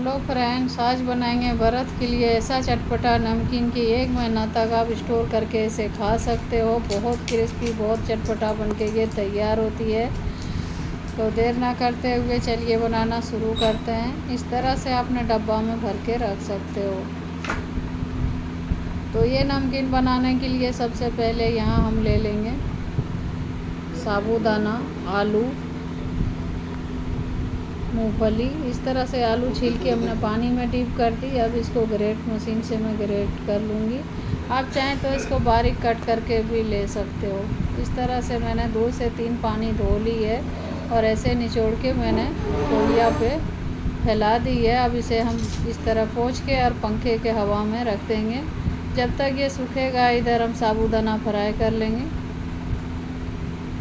Hello friends, आज बनाएंगे व्रत के लिए ऐसा चटपटा नमकीन कि 1 महीना तक आप स्टोर करके इसे खा सकते हो। बहुत क्रिस्पी, बहुत चटपटा बनके ये तैयार होती है। तो देर ना करते हुए चलिए बनाना शुरू करते हैं। इस तरह से आपने डब्बा में भर के रख सकते हो। तो ये नमकीन बनाने के लिए सबसे पहले यहाँ हम ले लेंगे साबूदाना, आलू, मूंगफली। इस तरह से आलू छील के हमने पानी में डीप कर दी। अब इसको ग्रेट मशीन से मैं ग्रेट कर लूँगी। आप चाहें तो इसको बारीक कट करके भी ले सकते हो। इस तरह से मैंने 2 से 3 पानी धो ली है और ऐसे निचोड़ के मैंने तौलिया पे फैला दी है। अब इसे हम इस तरह पोंछ के और पंखे के हवा में रख देंगे। जब तक ये सूखेगा, इधर हम साबूदाना फ्राई कर लेंगे।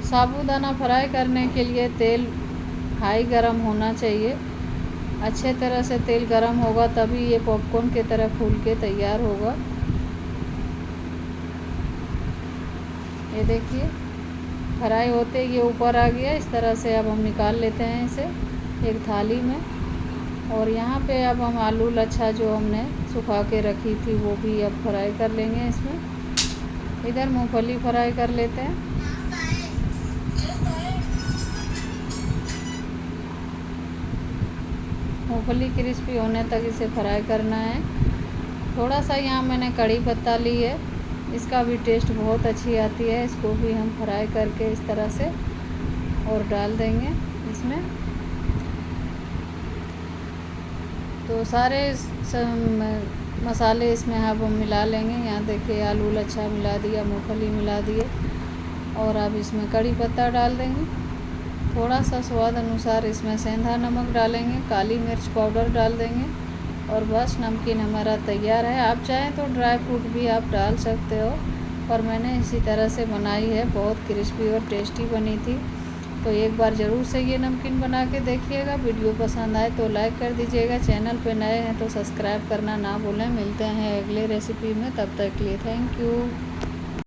साबूदाना फ्राई करने के लिए तेल हाई गरम होना चाहिए। अच्छे तरह से तेल गरम होगा तभी ये पॉपकॉर्न की तरह फूल के तैयार होगा। ये देखिए, फ्राई होते ये ऊपर आ गया। इस तरह से अब हम निकाल लेते हैं इसे एक थाली में। और यहाँ पे अब हम आलू लच्छा जो हमने सुखा के रखी थी वो भी अब फ्राई कर लेंगे इसमें। इधर मूंगफली फ्राई कर लेते हैं। मूंगफली क्रिस्पी होने तक इसे फ्राई करना है। थोड़ा सा यहाँ मैंने कड़ी पत्ता ली है, इसका भी टेस्ट बहुत अच्छी आती है। इसको भी हम फ्राई करके इस तरह से और डाल देंगे इसमें। तो सारे मसाले इसमें अब हम मिला लेंगे। यहाँ देखिए, आलू लच्छा मिला दिया, मूंगफली मिला दिए और अब इसमें कड़ी पत्ता डाल देंगे। थोड़ा सा स्वाद अनुसार इसमें सेंधा नमक डालेंगे, काली मिर्च पाउडर डाल देंगे और बस नमकीन हमारा तैयार है। आप चाहें तो ड्राई फ्रूट भी आप डाल सकते हो, पर मैंने इसी तरह से बनाई है। बहुत क्रिस्पी और टेस्टी बनी थी। तो एक बार ज़रूर से ये नमकीन बना के देखिएगा। वीडियो पसंद आए तो लाइक कर दीजिएगा। चैनल पे नए हैं तो सब्सक्राइब करना ना भूलें। मिलते हैं अगले रेसिपी में, तब तक के लिए थैंक यू।